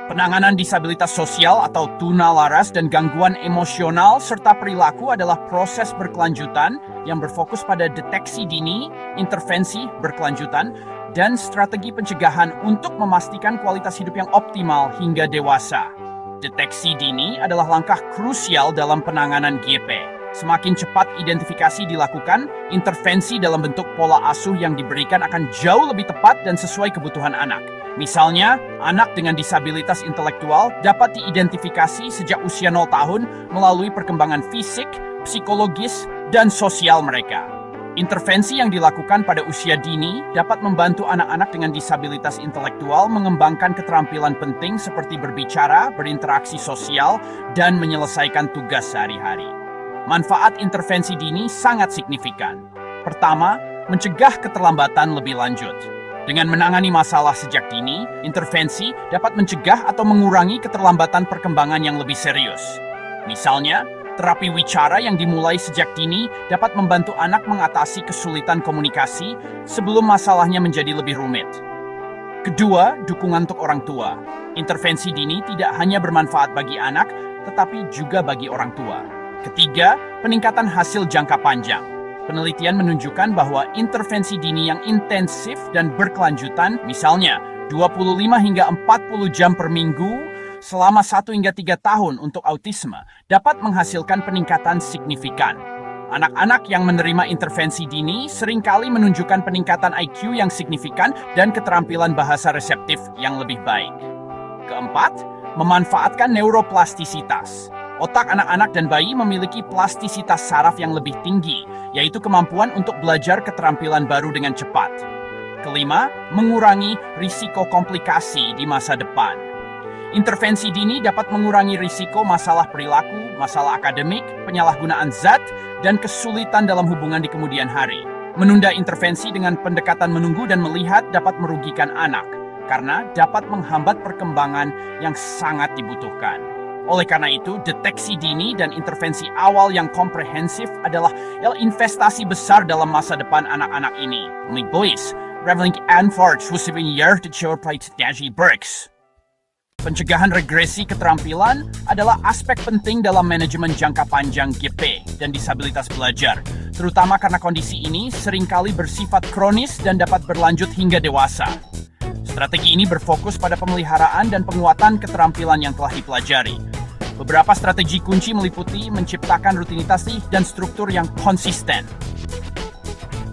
Penanganan disabilitas sosial atau tunalaras dan gangguan emosional serta perilaku adalah proses berkelanjutan yang berfokus pada deteksi dini, intervensi berkelanjutan, dan strategi pencegahan untuk memastikan kualitas hidup yang optimal hingga dewasa. Deteksi dini adalah langkah krusial dalam penanganan GP. Semakin cepat identifikasi dilakukan, intervensi dalam bentuk pola asuh yang diberikan akan jauh lebih tepat dan sesuai kebutuhan anak. Misalnya, anak dengan disabilitas intelektual dapat diidentifikasi sejak usia 0 tahun melalui perkembangan fisik, psikologis, dan sosial mereka. Intervensi yang dilakukan pada usia dini dapat membantu anak-anak dengan disabilitas intelektual mengembangkan keterampilan penting seperti berbicara, berinteraksi sosial, dan menyelesaikan tugas sehari-hari. Manfaat intervensi dini sangat signifikan. Pertama, mencegah keterlambatan lebih lanjut. Dengan menangani masalah sejak dini, intervensi dapat mencegah atau mengurangi keterlambatan perkembangan yang lebih serius. Misalnya, terapi wicara yang dimulai sejak dini dapat membantu anak mengatasi kesulitan komunikasi sebelum masalahnya menjadi lebih rumit. Kedua, dukungan untuk orang tua. Intervensi dini tidak hanya bermanfaat bagi anak, tetapi juga bagi orang tua. Ketiga, peningkatan hasil jangka panjang. Penelitian menunjukkan bahwa intervensi dini yang intensif dan berkelanjutan, misalnya 25 hingga 40 jam per minggu selama 1 hingga 3 tahun untuk autisme, dapat menghasilkan peningkatan signifikan. Anak-anak yang menerima intervensi dini seringkali menunjukkan peningkatan IQ yang signifikan dan keterampilan bahasa reseptif yang lebih baik. Keempat, memanfaatkan neuroplastisitas. Otak anak-anak dan bayi memiliki plastisitas saraf yang lebih tinggi, yaitu kemampuan untuk belajar keterampilan baru dengan cepat. Kelima, mengurangi risiko komplikasi di masa depan. Intervensi dini dapat mengurangi risiko masalah perilaku, masalah akademik, penyalahgunaan zat, dan kesulitan dalam hubungan di kemudian hari. Menunda intervensi dengan pendekatan menunggu dan melihat dapat merugikan anak, karena dapat menghambat perkembangan yang sangat dibutuhkan. Oleh karena itu, deteksi dini dan intervensi awal yang komprehensif adalah investasi besar dalam masa depan anak-anak ini. Mijn boys, reveling and forge was 7 years to show plate Daji Burks. Pencegahan regresi keterampilan adalah aspek penting dalam manajemen jangka panjang GP dan disabilitas belajar, terutama karena kondisi ini seringkali bersifat kronis dan dapat berlanjut hingga dewasa. Strategi ini berfokus pada pemeliharaan dan penguatan keterampilan yang telah dipelajari. Beberapa strategi kunci meliputi menciptakan rutinitas dan struktur yang konsisten.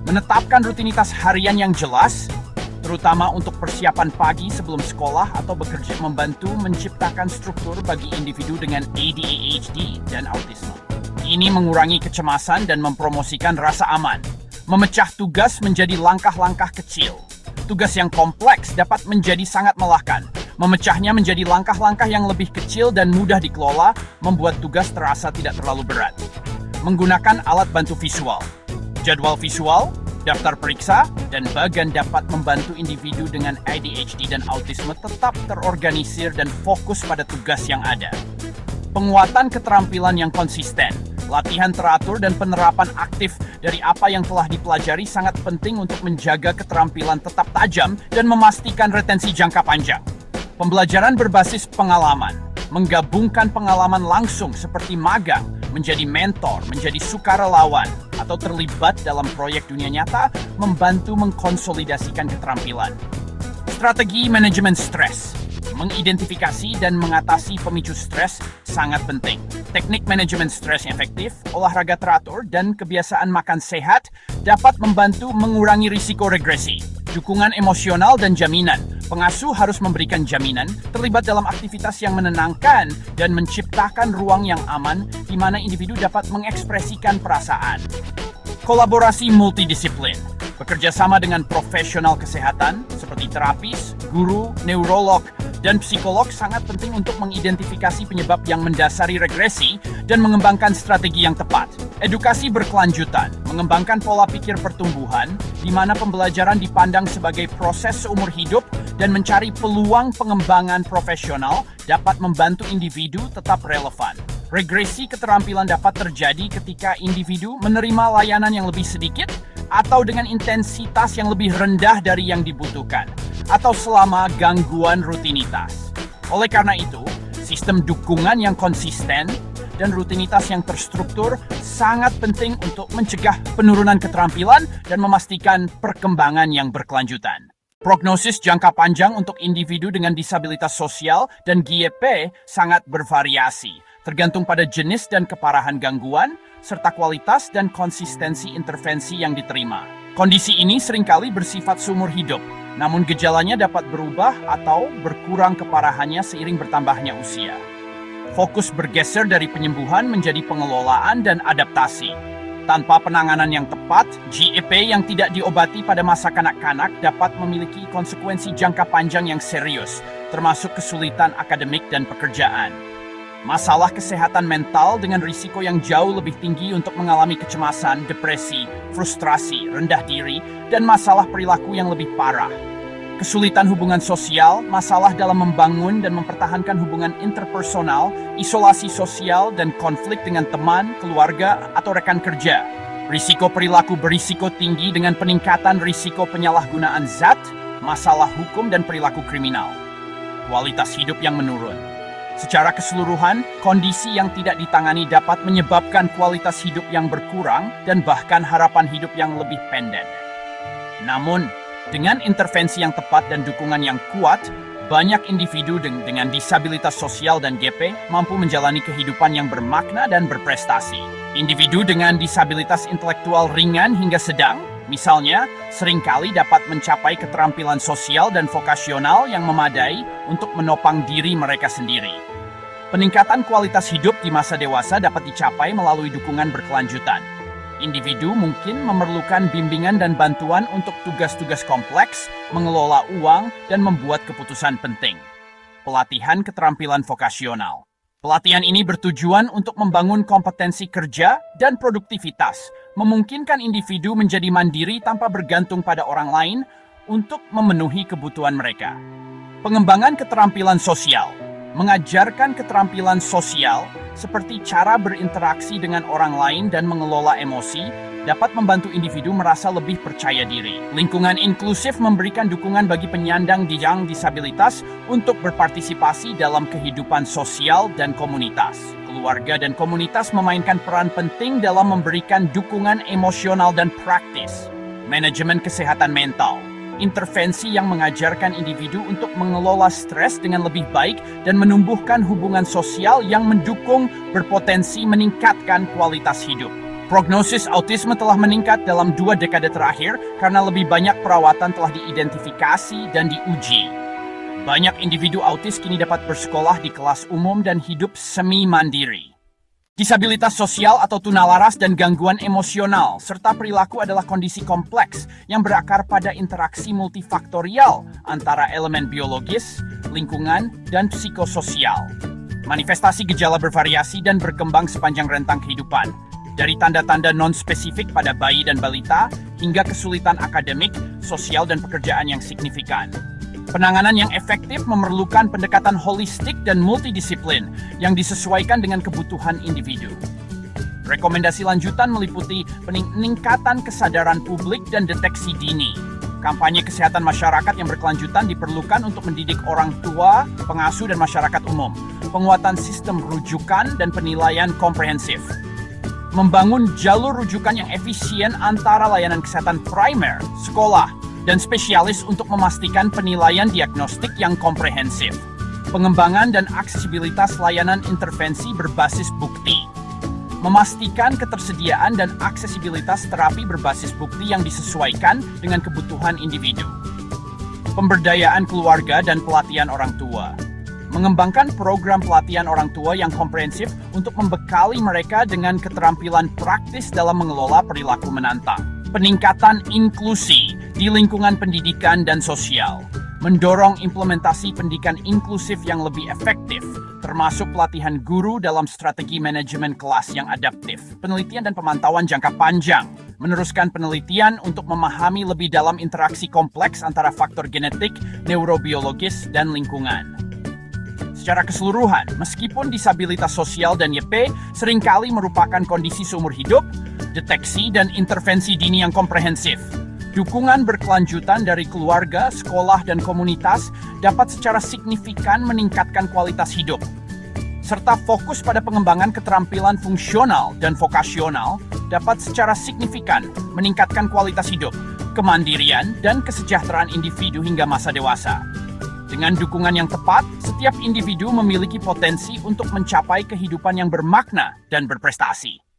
Menetapkan rutinitas harian yang jelas, terutama untuk persiapan pagi sebelum sekolah atau bekerja, membantu menciptakan struktur bagi individu dengan ADHD dan autisme. Ini mengurangi kecemasan dan mempromosikan rasa aman. Memecah tugas menjadi langkah-langkah kecil. Tugas yang kompleks dapat menjadi sangat melelahkan. Memecahnya menjadi langkah-langkah yang lebih kecil dan mudah dikelola, membuat tugas terasa tidak terlalu berat. Menggunakan alat bantu visual. Jadwal visual, daftar periksa, dan bagan dapat membantu individu dengan ADHD dan autisme tetap terorganisir dan fokus pada tugas yang ada. Penguatan keterampilan yang konsisten. Latihan teratur dan penerapan aktif dari apa yang telah dipelajari sangat penting untuk menjaga keterampilan tetap tajam dan memastikan retensi jangka panjang. Pembelajaran berbasis pengalaman, menggabungkan pengalaman langsung seperti magang, menjadi mentor, menjadi sukarelawan, atau terlibat dalam proyek dunia nyata, membantu mengkonsolidasikan keterampilan. Strategi manajemen stres. Mengidentifikasi dan mengatasi pemicu stres sangat penting. Teknik manajemen stres yang efektif, olahraga teratur, dan kebiasaan makan sehat dapat membantu mengurangi risiko regresi. Dukungan emosional dan jaminan. Pengasuh harus memberikan jaminan, terlibat dalam aktivitas yang menenangkan, dan menciptakan ruang yang aman di mana individu dapat mengekspresikan perasaan. Kolaborasi multidisiplin. Bekerja sama dengan profesional kesehatan seperti terapis, guru, neurolog, dan psikolog sangat penting untuk mengidentifikasi penyebab yang mendasari regresi dan mengembangkan strategi yang tepat. Edukasi berkelanjutan, mengembangkan pola pikir pertumbuhan, di mana pembelajaran dipandang sebagai proses seumur hidup dan mencari peluang pengembangan profesional dapat membantu individu tetap relevan. Regresi keterampilan dapat terjadi ketika individu menerima layanan yang lebih sedikit atau dengan intensitas yang lebih rendah dari yang dibutuhkan. atau selama gangguan rutinitas. Oleh karena itu, sistem dukungan yang konsisten dan rutinitas yang terstruktur sangat penting untuk mencegah penurunan keterampilan dan memastikan perkembangan yang berkelanjutan. Prognosis jangka panjang untuk individu dengan disabilitas sosial dan GYP sangat bervariasi, tergantung pada jenis dan keparahan gangguan, serta kualitas dan konsistensi intervensi yang diterima. Kondisi ini seringkali bersifat seumur hidup, namun gejalanya dapat berubah atau berkurang keparahannya seiring bertambahnya usia. Fokus bergeser dari penyembuhan menjadi pengelolaan dan adaptasi. Tanpa penanganan yang tepat, GYP yang tidak diobati pada masa kanak-kanak dapat memiliki konsekuensi jangka panjang yang serius, termasuk kesulitan akademik dan pekerjaan. Masalah kesehatan mental dengan risiko yang jauh lebih tinggi untuk mengalami kecemasan, depresi, frustrasi, rendah diri, dan masalah perilaku yang lebih parah. Kesulitan hubungan sosial, masalah dalam membangun dan mempertahankan hubungan interpersonal, isolasi sosial, dan konflik dengan teman, keluarga, atau rekan kerja. Risiko perilaku berisiko tinggi dengan peningkatan risiko penyalahgunaan zat, masalah hukum, dan perilaku kriminal. Kualitas hidup yang menurun. Secara keseluruhan, kondisi yang tidak ditangani dapat menyebabkan kualitas hidup yang berkurang dan bahkan harapan hidup yang lebih pendek. Namun, dengan intervensi yang tepat dan dukungan yang kuat, banyak individu dengan disabilitas sosial dan GP mampu menjalani kehidupan yang bermakna dan berprestasi. Individu dengan disabilitas intelektual ringan hingga sedang, misalnya, seringkali dapat mencapai keterampilan sosial dan vokasional yang memadai untuk menopang diri mereka sendiri. Peningkatan kualitas hidup di masa dewasa dapat dicapai melalui dukungan berkelanjutan. Individu mungkin memerlukan bimbingan dan bantuan untuk tugas-tugas kompleks, mengelola uang, dan membuat keputusan penting. Pelatihan keterampilan vokasional. Pelatihan ini bertujuan untuk membangun kompetensi kerja dan produktivitas, memungkinkan individu menjadi mandiri tanpa bergantung pada orang lain untuk memenuhi kebutuhan mereka. Pengembangan keterampilan sosial. Mengajarkan keterampilan sosial seperti cara berinteraksi dengan orang lain dan mengelola emosi dapat membantu individu merasa lebih percaya diri. Lingkungan inklusif memberikan dukungan bagi penyandang disabilitas untuk berpartisipasi dalam kehidupan sosial dan komunitas. Keluarga dan komunitas memainkan peran penting dalam memberikan dukungan emosional dan praktis. Manajemen kesehatan mental. Intervensi yang mengajarkan individu untuk mengelola stres dengan lebih baik dan menumbuhkan hubungan sosial yang mendukung berpotensi meningkatkan kualitas hidup. Prognosis autisme telah meningkat dalam 2 dekade terakhir karena lebih banyak perawatan telah diidentifikasi dan diuji. Banyak individu autis kini dapat bersekolah di kelas umum dan hidup semi-mandiri. Disabilitas sosial atau tunalaras dan gangguan emosional serta perilaku adalah kondisi kompleks yang berakar pada interaksi multifaktorial antara elemen biologis, lingkungan, dan psikososial. Manifestasi gejala bervariasi dan berkembang sepanjang rentang kehidupan, dari tanda-tanda non-spesifik pada bayi dan balita hingga kesulitan akademik, sosial, dan pekerjaan yang signifikan. Penanganan yang efektif memerlukan pendekatan holistik dan multidisiplin yang disesuaikan dengan kebutuhan individu. Rekomendasi lanjutan meliputi peningkatan kesadaran publik dan deteksi dini. Kampanye kesehatan masyarakat yang berkelanjutan diperlukan untuk mendidik orang tua, pengasuh, dan masyarakat umum. Penguatan sistem rujukan dan penilaian komprehensif. Membangun jalur rujukan yang efisien antara layanan kesehatan primer, sekolah, dan spesialis untuk memastikan penilaian diagnostik yang komprehensif. Pengembangan dan aksesibilitas layanan intervensi berbasis bukti. Memastikan ketersediaan dan aksesibilitas terapi berbasis bukti yang disesuaikan dengan kebutuhan individu. Pemberdayaan keluarga dan pelatihan orang tua. Mengembangkan program pelatihan orang tua yang komprehensif untuk membekali mereka dengan keterampilan praktis dalam mengelola perilaku menantang. Peningkatan inklusi di lingkungan pendidikan dan sosial, mendorong implementasi pendidikan inklusif yang lebih efektif, termasuk pelatihan guru dalam strategi manajemen kelas yang adaptif, penelitian dan pemantauan jangka panjang, meneruskan penelitian untuk memahami lebih dalam interaksi kompleks antara faktor genetik, neurobiologis, dan lingkungan. Secara keseluruhan, meskipun disabilitas sosial dan YP seringkali merupakan kondisi seumur hidup, deteksi dan intervensi dini yang komprehensif Dukungan berkelanjutan dari keluarga, sekolah, dan komunitas dapat secara signifikan meningkatkan kualitas hidup, serta fokus pada pengembangan keterampilan fungsional dan vokasional dapat secara signifikan meningkatkan kualitas hidup, kemandirian, dan kesejahteraan individu hingga masa dewasa. Dengan dukungan yang tepat, setiap individu memiliki potensi untuk mencapai kehidupan yang bermakna dan berprestasi.